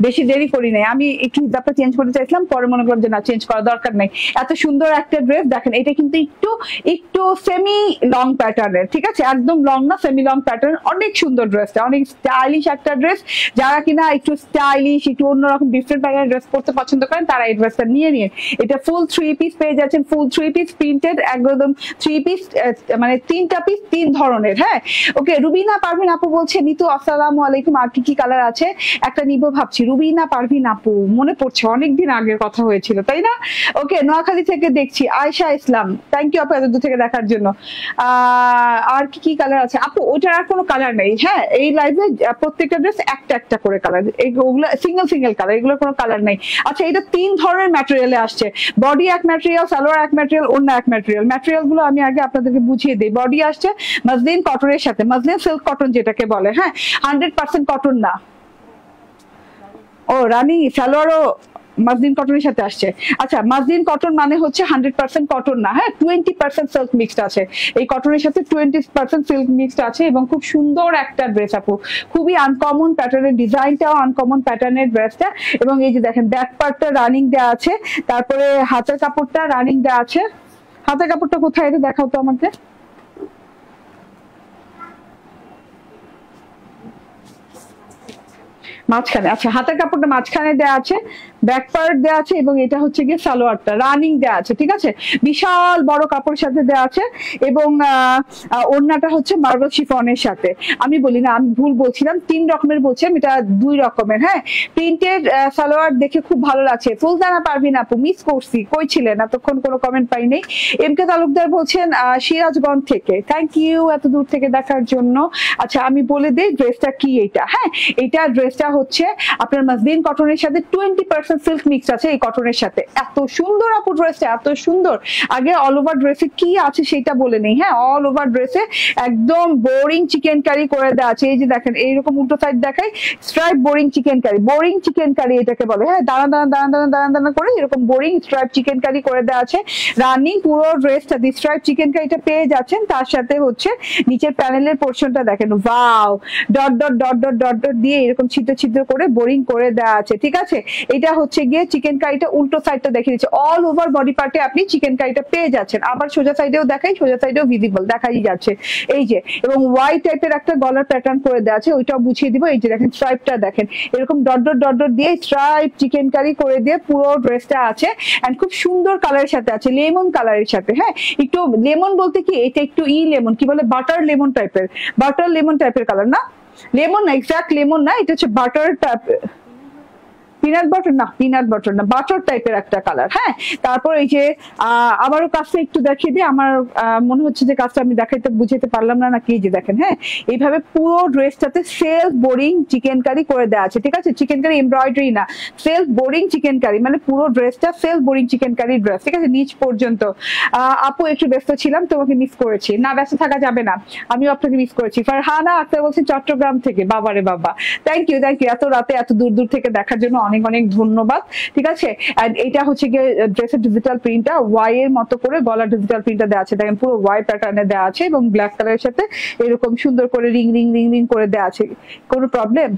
বেশি দেরি করি নাই, আমি একটু হিজাবটা চেঞ্জ করতে চাইছিলাম, পরে মনে করলাম যে না চেঞ্জ করার দরকার নাই। এত সুন্দর একটা ড্রেস দেখেন, এটা কিন্তু একটু একটু সেমি লং প্যাটার্নের, ঠিক আছে, একদম লং না, সেমি লং প্যাটার্ন, অনেক সুন্দর ড্রেসটা, অনেক স্টাইলিশ একটা ড্রেস। যারা কিনা একটু স্টাইলিশ, একটু অন্যরকম ডিফারেন্ট প্যাটার্নের ড্রেস পরতে পছন্দ করেন তারা এই ড্রেসটা নিয়ে নিন। এটা ফুল 3 পিস পেয়ে যাচ্ছেন, ফুল 3 পিস প্রিন্টেড, একদম 3 পিস, মানে 3টা পিস 3 ধরনের। হ্যাঁ, ওকে। রুবিনা পারভিন আপু বলছে নিতু আসসালামু আলাইকুম, আর কি কি কালার আছে, একটা নিবো ভাবছি। রুবিনা পারভিন আপু মনে পড়ছে, অনেকদিন আগের কথা হয়েছিল তাই না? ওকে, নোয়াখালী থেকে দেখছি। আয়েশা ইসলাম, থ্যাংক ইউ আপু এত দূর থেকে দেখার জন্য। আর কি কি কালার আছে আপু? ওইটার আর কোনো কালার নেই। হ্যাঁ, এই লাইভে প্রত্যেকটা ড্রেস একটা একটা করে কালার, এইগুলো সিঙ্গেল সিঙ্গেল কালার, এগুলোর কোনো কালার নেই। আচ্ছা, এটা 3 ধরনের ম্যাটেরিয়ালে আসছে, বডি এক ম্যাটেরিয়াল, সালোয়ার এক ম্যাটেরিয়াল, অন্য এক ম্যাটেরিয়াল। ম্যাটেরিয়াল গুলো আমি আগে আপনাদেরকে বুঝিয়ে দিই। বডি আসছে মসলিন কটনের সাথে, মসলিন সিল্ক কটন যেটাকে বলে। হ্যাঁ, 100% কটন না। ও রানী, সালোয়ারও মাসলিন কটনের সাথে আসছে। আচ্ছা, মাসলিন কটন মানে হচ্ছে 100% কটন না, হ্যাঁ, 20% সিল্ক মিক্সড আছে। এই কটনের সাথে 20% সিল্ক মিক্সড আছে, এবং খুব সুন্দর একটা ড্রেস আপু, খুবই আনকমন প্যাটার্নের, ডিজাইনটাও আনকমন প্যাটার্নের ড্রেসটা। এবং এই যে দেখেন ব্যাক পার্টটা রানিং দেওয়া আছে, তারপরে হাতের কাপড়টা রানিং দেওয়া আছে। হাতের কাপড়টা কোথায়, এটা দেখাও তো আমাকে। মাঝখানে, আচ্ছা, হাতের কাপড়টা মাঝখানে দেওয়া আছে, ব্যাক পার্ট দেওয়া আছে, এবং এটা হচ্ছে গিয়ে সালোয়ারটা রানিং দেওয়া আছে, ঠিক আছে, বিশাল বড় কাপড়ের সাথে দেওয়া আছে। এবং ওড়নাটা হচ্ছে মার্বেল শিফনের সাথে। আমি বলি না, আমি ভুল বলছিলাম, 3 রকমের বলছিলাম, এটা 2 রকমের। হ্যাঁ, প্রিন্টেড সালোয়ার দেখে খুব ভালো লাগছে। ফুলজানা পারভিন আপু, মিস করছি, কই ছিলেন এতক্ষণ, কোনো কমেন্ট পাই নাই। এম কে তালুকদার বলছেন সিরাজগঞ্জ থেকে, থ্যাংক ইউ এত দূর থেকে দেখার জন্য। আচ্ছা, আমি বলে দিই ড্রেসটা কি। এইটা, হ্যাঁ, এইটা ড্রেসটা হচ্ছে আপনার মসলিন কটনের সাথে 20% সিল্ক মিক্স আছে এই কটনের সাথে। এত সুন্দর আপু ড্রেসটা, এত সুন্দর। আগে অল ওভার ড্রেসে কি আছে সেটা বলে নেই। হ্যাঁ, অল ওভার ড্রেসে একদম বোরিং চিকেন কারি করে দেওয়া আছে। এই যে দেখেন, এইরকম উল্টো সাইড দেখাই, stripe boring chikankari, boring chikankari এটাকে বলে। হ্যাঁ, দাঁড়া দাঁড়া দাঁড়া দাঁড়া দাঁড়া দাঁড়া করে এরকম বোরিং স্ট্রাইপ চিকেন কারি করে দেওয়া আছে। রানিং পুরো ড্রেসটা দিয়ে স্ট্রাইপ চিকেন কারিটা পেয়ে যাচ্ছেন। তার সাথে হচ্ছে নিচের প্যানেলের পোর্শনটা দেখেন, wow, dot dot dot dot dot dot দিয়ে এরকম ছিদ্র ছিদ্র করে বোরিং করে দেওয়া আছে, ঠিক আছে। এটা হচ্ছে গিয়ে চিকেন কারিটা উল্টো সাইডটা দেখিয়ে দিচ্ছে, অল ওভার বডি পার্টে আপনি চিকেন কারিটা পেয়ে যাচ্ছেন। আবার সোজা সাইডেও দেখাই, সোজা সাইডেও ভিজিবল দেখাই যাচ্ছে, এই যে। এবং ওয়াই টাইপের একটা গলার প্যাটার্ন করে দেওয়া আছে, ওইটাও বুঝিয়ে দিব। এই যে দেখেন স্ট্রাইপটা দেখেন, এরকম ডট ডট ডট ডট দিয়ে স্ট্রাইপ চিকেন কারি করে দিয়ে পুরো ড্রেসটা আছে। এন্ড খুব সুন্দর কালারের সাথে আছে, লেমন কালারের সাথে। হ্যাঁ, একটু লেমন বলতে কি, এটা একটু লেমন, কি বলে, বাটার লেমন টাইপের, বাটার লেমন টাইপের কালার না, লেমন না, এক্সাক্ট লেমন না, এটা হচ্ছে বাটার টাইপের, পিনাট বাটার না, পিনাট বাটার না, বাটার টাইপের একটা কালার। হ্যাঁ, তারপর এই যে আবারও কাজটা একটু দেখিয়ে দিই, আমার মনে হচ্ছে যে কাজটা আমি দেখাইতে বুঝাইতে পারলাম না নাকি। যে দেখেন, হ্যাঁ, এইভাবে পুরো ড্রেসটাতে সেলফ বোরিং চিকেন কারি করে দেওয়া আছে, ঠিক আছে, চিকেন কারি এমব্রয়ডারি না, সেলফ বোরিং চিকেন কারি, মানে পুরো ড্রেসটা self boring chikankari dress, ঠিক আছে, নিচ পর্যন্ত। আপু একটু ব্যস্ত ছিলাম, তোমাকে মিস করেছি। না, ব্যস্ত থাকা যাবে না, আমিও আপনাকে মিস করেছি। ফারহানা আক্তার বলছি চট্টগ্রাম থেকে, বাবারে বাবা, থ্যাংক ইউ থ্যাংক ইউ, এত রাতে এত দূর দূর থেকে দেখার জন্য অনেক অনেক ধন্যবাদ, ঠিক আছে। এটা হচ্ছে গিয়ে ড্রেসের ডিজিটাল প্রিন্টটা, ওয়াই এর মতো করে গলার ডিজিটাল প্রিন্টটা দেওয়া আছে, দেখেন পুরো ওয়াই প্যাটার্নে দেওয়া আছে, এবং ব্ল্যাক কালারের সাথে এরকম সুন্দর করে রিং রিং রিং রিং করে দেওয়া আছে। কোনো প্রবলেম?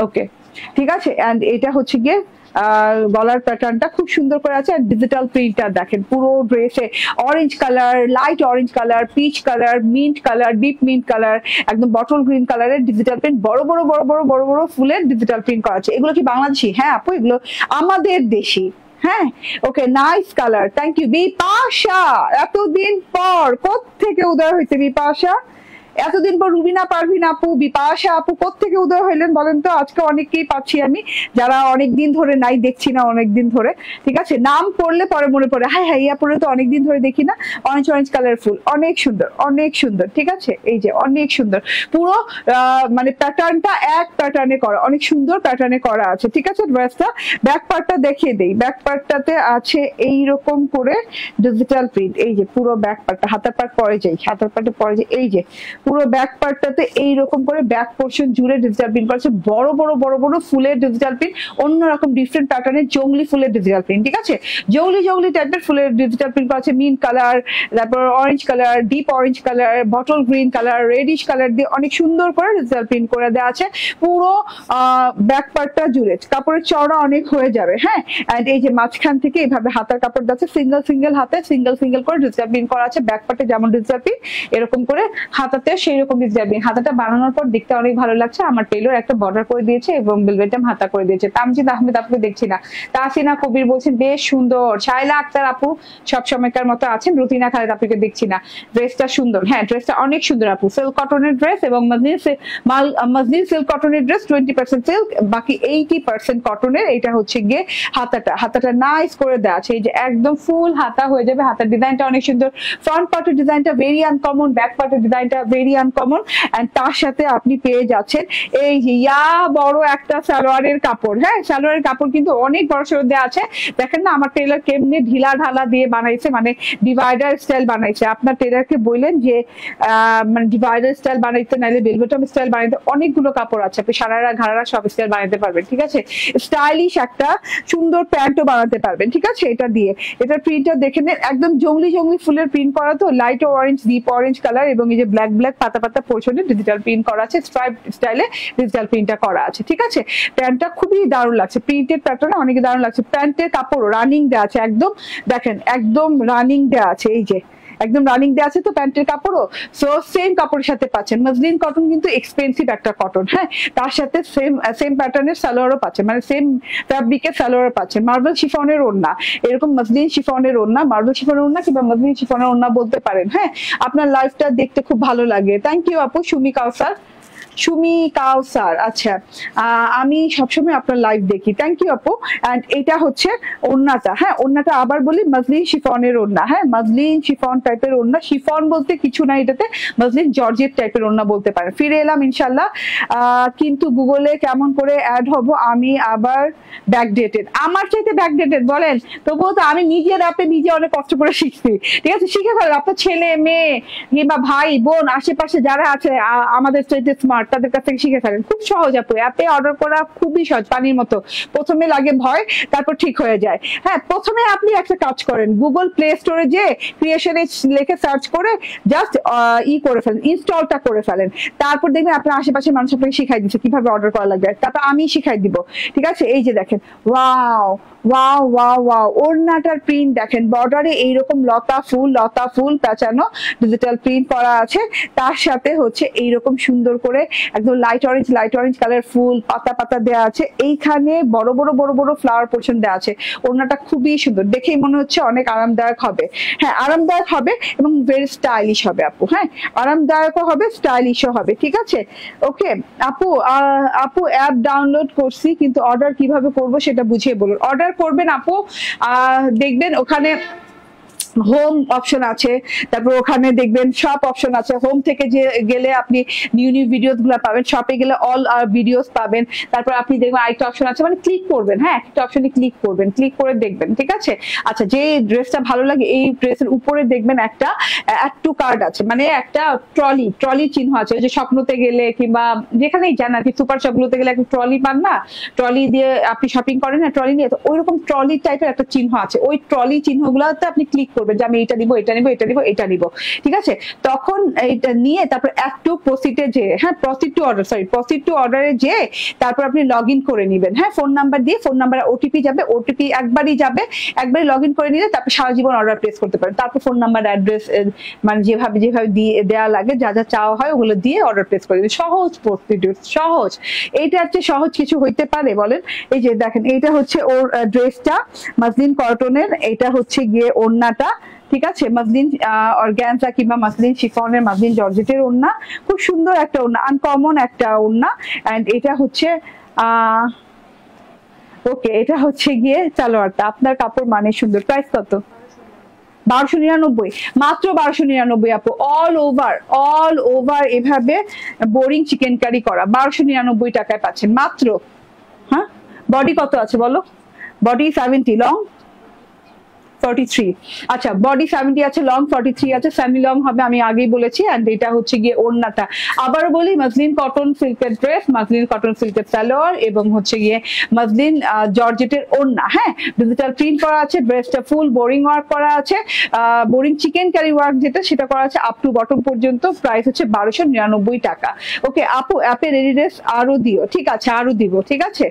ওকে, ঠিক আছে। এন্ড এটা হচ্ছে গিয়ে গলার প্যাটার্নটা খুব সুন্দর করে আছে। আর ডিজিটাল প্রিন্টটা দেখেন পুরো ড্রেসে, orange colour, light orange colour, peach colour, mint colour, deep mint colour, একদম বটল গ্রিন কালারের ডিজিটাল প্রিন্ট, বড় বড় বড় বড় বড় বড় ফুলের ডিজিটাল প্রিন্ট করা আছে। এগুলো কি বাংলাদেশি? হ্যাঁ আপু, এগুলো আমাদের দেশি। হ্যাঁ, okay, nice colour, thank you. Bipasha, এতদিন পর কোত্থেকে উদয় হয়েছে বিপাশা? এতদিন পর রুবিনা পারভিন আপু, বিপাশা আপু কোত্থেকে উদয় হইলেন বলেন তো? আজকে অনেককেই পাচ্ছি আমি, যারা অনেকদিন ধরে নাই, দেখছি না অনেকদিন ধরে, ঠিক আছে। নাম পড়লে পরে মনে পড়ে, হ্যাঁ হ্যাঁ, ইয়া পড়লে তো অনেকদিন ধরে দেখি না। অরেঞ্জ অরেঞ্জ কালার ফুল, অনেক সুন্দর, অনেক সুন্দর, ঠিক আছে। এই যে অনেক সুন্দর, পুরো মানে প্যাটার্নটা এক প্যাটার্নে করা, অনেক সুন্দর প্যাটার্নে করা আছে, ঠিক আছে। ড্রেসটা ব্যাক পার্টটা দেখিয়ে দেই, ব্যাক পার্টটাতে আছে এইরকম করে ডিজিটাল প্রিন্ট, এই যে পুরো ব্যাক পার্টটা, হাতের পার্ট পরে যাই, হাতের পার্টে পরে যাই, এই যে পুরো ব্যাক পার্টটাতে এইরকম করে ব্যাক পোর্শন জুড়ে ডিজিটাল প্রিন্ট করা আছে, বড় বড় বড় বড় ফুলের ডিজিটাল প্রিন্ট, অন্যরকম ডিফারেন্ট প্যাটার্নের জংলি ফুলের ডিজিটাল প্রিন্ট, ঠিক আছে, জংলি জংলি টাইপের ফুলের ডিজিটাল প্রিন্ট করা আছে, মিন্ট কালার, তারপর orange colour, deep orange colour, bottle green colour, radish colour দিয়ে অনেক সুন্দর করে ডিজিটাল প্রিন্ট করে দেওয়া আছে পুরো ব্যাক পার্টটা জুড়ে। কাপড়ের চওড়া অনেক হয়ে যাবে, হ্যাঁ। এন্ড এই যে মাঝখান থেকে এইভাবে হাতার কাপড় যাচ্ছে, সিঙ্গেল সিঙ্গেল হাতে সিঙ্গেল সিঙ্গেল করে ডিজিটাল প্রিন্ট করা আছে, ব্যাক পার্টে যেমন ডিজিটাল প্রিন্ট এরকম করে হাতাতে সেই রকম ডিজিটাল প্রিন্ট। হাতাটা বানানোর পর দেখতে অনেক ভালো লাগছে, আমার টেলর একটা বর্ডার করে দিয়েছে এবং বেলভেটাম হাতা করে দিয়েছে। তামজিদ আহমেদ আপুকে দেখছি না, তাসিনা কবির বলছেন বেশ সুন্দর, শাইলা আক্তার আপু সব সময়কার মতো আছেন, রুতিনা খালেদ আপুকে দেখছি না, ড্রেসটা সুন্দর, হ্যাঁ ড্রেসটা অনেক সুন্দর আপু, সিল্ক কটনের ড্রেস এবং মজলিন সিল্ক কটনের ড্রেস 20% সিল্ক, বাকি 80% কটনের। এটা হচ্ছে গিয়ে হাতাটা নাইস করে দেওয়া আছে, এই যে একদম ফুল হাতা হয়ে যাবে, হাতার ডিজাইনটা অনেক সুন্দর, ফ্রন্ট পার্টের ডিজাইনটা ভেরি আনকমন, ব্যাক পার্টের ডিজাইনটা ভেরি আনকমন, এন্ড তার সাথে আপনি পেয়ে যাচ্ছেন এই যে বড় একটা সালোয়ারের কাপড়, হ্যাঁ সালোয়ারের কাপড় কিন্তু অনেক বড় সড়ো দেওয়া আছে, দেখেন না আমার টেলার কেমনে ঢিলা ঢালা দিয়ে বানাইছে, মানে ডিভাইডার স্টাইল বানাইছে। আপনার টেলারকে বললেন যে মানে ডিভাইডার স্টাইল বানাইতে, নাইলে বেলভেটম স্টাইল বানাইতে, অনেকগুলো কাপড় আছে, আপনি সারারা ঘাড়ারা সব স্টাইল বানাতে পারবেন, ঠিক আছে, স্টাইলিশ একটা সুন্দর প্যান্টও বানাতে পারবেন, ঠিক আছে। এটা দিয়ে এটার প্রিন্টটা দেখে নেন, একদম জংলি জংলি ফুলের প্রিন্ট করা, তো light orange deep orange colour এবং এই যে ব্ল্যাক ব্ল্যাক পাতা পাতা পোর্শনে ডিজিটাল প্রিন্ট করা আছে, স্ট্রাইপ স্টাইলে ডিজিটাল প্রিন্টটা করা আছে, ঠিক আছে। প্যান্টটা খুবই দারুণ লাগছে, প্রিন্টেড প্যাটার্ন অনেক দারুণ লাগছে, প্যান্টের কাপড় রানিং দেওয়া আছে, একদম দেখেন একদম রানিং দেওয়া আছে, এই যে একদম রানিং দেওয়া আছে, তো প্যান্টের কাপড়ও সো সেম কাপড়ের সাথে পাচ্ছেন। মসলিন কটন কিন্তু এক্সপেন্সিভ একটা কটন, হ্যাঁ তার সাথে সেম প্যাটার্নের সালোয়ারও পাচ্ছেন, মানে সেম ফ্যাব্রিকের সালোয়ারও পাচ্ছেন, মার্বেল শিফনের ওড়না, এরকম মসলিন শিফনের ওড়না, মার্বেল শিফনের ওড়না কিংবা মসলিন শিফনের ওড়না বলতে পারেন, হ্যাঁ আপনার লাইফটা দেখতে খুব ভালো লাগে। থ্যাংক ইউ আপু সুমি কাউসার, আচ্ছা আমি সবসময় আপনার লাইভ দেখি, থ্যাংক ইউ আপু। এন্ড এটা হচ্ছে ওড়নাটা, হ্যাঁ ওড়নাটা আবার বলি মসলিন শিফনের ওড়না, হ্যাঁ মসলিন শিফন টাইপের ওড়না, শিফন বলতে কিছু না, এটাতে মসলিন জর্জেট টাইপের ওড়না বলতে পারেন। ফিরে এলাম ইনশাল্লাহ, কিন্তু গুগলে কেমন করে অ্যাড হব, আমি আবার ব্যাকডেটেড, আমার চাইতে ব্যাকডেটেড বলেন, তবুও তো আমি নিজের অ্যাপে নিজে অনেক কষ্ট করে শিখছি, ঠিক আছে, শিখে ফেলেন আপনার ছেলে মেয়ে কিংবা ভাই বোন আশেপাশে যারা আছে আমাদের চাইতে স্মার্ট, তাদের কাছ থেকে শিখে ফেলেন, খুব সহজ আপু, অ্যাপে অর্ডার করা খুবই সহজ, পানির মতো, প্রথমে লাগে ভয় তারপর ঠিক হয়ে যায়। হ্যাঁ প্রথমে আপনি একটা কাজ করেন, গুগল প্লে স্টোরে যে ক্রিয়েশনে লিখে সার্চ করে জাস্ট করে ফেলেন, ইনস্টলটা করে ফেলেন, তারপর দেখবেন আপনার আশেপাশের মানুষ আপনাকে শিখাই দিচ্ছে কিভাবে অর্ডার করা লাগবে, তারপর আমি শিখাই দিব, ঠিক আছে। এই যে দেখেন ওয়াও ওয়াও ওয়াও ওয়াও, ওড়নাটার প্রিন্ট দেখেন, বর্ডারে এইরকম লতা ফুল পেঁচানো ডিজিটাল প্রিন্ট করা আছে, তার সাথে হচ্ছে এইরকম সুন্দর করে একদম লাইট অরেঞ্জ কালার ফুল পাতা পাতা দেওয়া আছে, এইখানে বড় বড় ফ্লাওয়ার পোর্শন দেওয়া আছে, ওড়নাটা খুবই সুন্দর, দেখেই মনে হচ্ছে অনেক আরামদায়ক হবে, হ্যাঁ আরামদায়ক হবে এবং ভেরি স্টাইলিশ হবে আপু, হ্যাঁ আরামদায়কও হবে স্টাইলিশও হবে, ঠিক আছে। ওকে আপু অ্যাপ ডাউনলোড করছি কিন্তু অর্ডার কিভাবে করব সেটা বুঝিয়ে বলুন। অর্ডার করবেন আপু, দেখবেন ওখানে হোম অপশন আছে, তারপর ওখানে দেখবেন শপ অপশন আছে, হোম থেকে যে গেলে আপনি নিউ ভিডিওস গুলো পাবেন, শপে গেলে অল ভিডিওস পাবেন, তারপর আপনি দেখবেন আরেকটা অপশন আছে, মানে ক্লিক করবেন, হ্যাঁ একটা অপশনে ক্লিক করবেন, ক্লিক করে দেখবেন, ঠিক আছে। আচ্ছা যে ড্রেসটা ভালো লাগে এই ড্রেসের উপরে দেখবেন একটা অ্যাড টু কার্ট আছে, মানে একটা ট্রলি চিহ্ন আছে, ওই যে স্বপ্নতে গেলে কিংবা যেখানেই যান আর কি, সুপার শপগুলোতে গেলে একটা ট্রলি পান না, ট্রলি দিয়ে আপনি শপিং করেন না ট্রলি নিয়ে, তো ওইরকম ট্রলি টাইপের একটা চিহ্ন আছে, ওই ট্রলি চিহ্নগুলোতে আপনি ক্লিক করবেন যে আমি এটা নিব ঠিক আছে। তখন এটা নিয়ে তারপর অ্যাড টু প্রসিডে যে, হ্যাঁ প্রসিড টু অর্ডারে যে তারপর আপনি লগ ইন করে নেবেন, হ্যাঁ ফোন নাম্বার দিয়ে, ফোন নাম্বার ওটিপি যাবে, ওটিপি একবারই লগ ইন করে নিলে তারপর সারা জীবন অর্ডার প্লেস করতে পারেন, তারপর ফোন নাম্বার অ্যাড্রেস মানে যেভাবে দিয়ে দেওয়া লাগে, যা চাওয়া হয় ওগুলো দিয়ে অর্ডার প্লেস করে দিবেন, সহজ প্রসিডিউর, সহজ, এইটা হচ্ছে সহজ কিছু হইতে পারে বলেন। এই যে দেখেন এইটা হচ্ছে ওর ড্রেসটা মসলিন কটনের, এটা হচ্ছে গিয়ে ওড়নাটা, ঠিক আছে, মসলিন অর্গানজা কিংবা মসলিন শিফনের মসলিন জর্জেটের ওড়না, খুব সুন্দর একটা ওড়না, আনকমন একটা ওড়না। এন্ড এটা হচ্ছে ওকে, এটা হচ্ছে গিয়ে সালোয়ারটা, আপনার কাপড় মানে সুন্দর। প্রাইস কত? 1299, মাত্র 1299 আপু, অল ওভার এভাবে বোরিং চিকেন কারি করা 1299 টাকায় পাচ্ছেন মাত্র। হ্যাঁ বডি কত আছে বলো? Body 70, long 43। আচ্ছা, বডি 70 আছে, লং 43 আছে, সেমি লং হবে আমি আগেই বলেছি। এন্ড এটা হচ্ছে গিয়ে ওড়নাটা, আবারও বলি মাসলিন কটন সিল্কের ড্রেস, মাসলিন কটন সিল্কের সালোয়ার এবং হচ্ছে গিয়ে মাসলিন জর্জেটের ওড়না। হ্যাঁ, ডিজিটাল প্রিন্ট করা আছে, ড্রেসটা ফুল বোরিং ওয়ার্ক করা আছে, বোরিং চিকেন কারি ওয়ার্ক যেটা সেটা করা আছে আপ টু বটম পর্যন্ত। প্রাইস হচ্ছে 1299 টাকা। ওকে আপু, অ্যাপে রেডি ড্রেস আরো দিও, ঠিক আছে, আরো দিব, ঠিক আছে।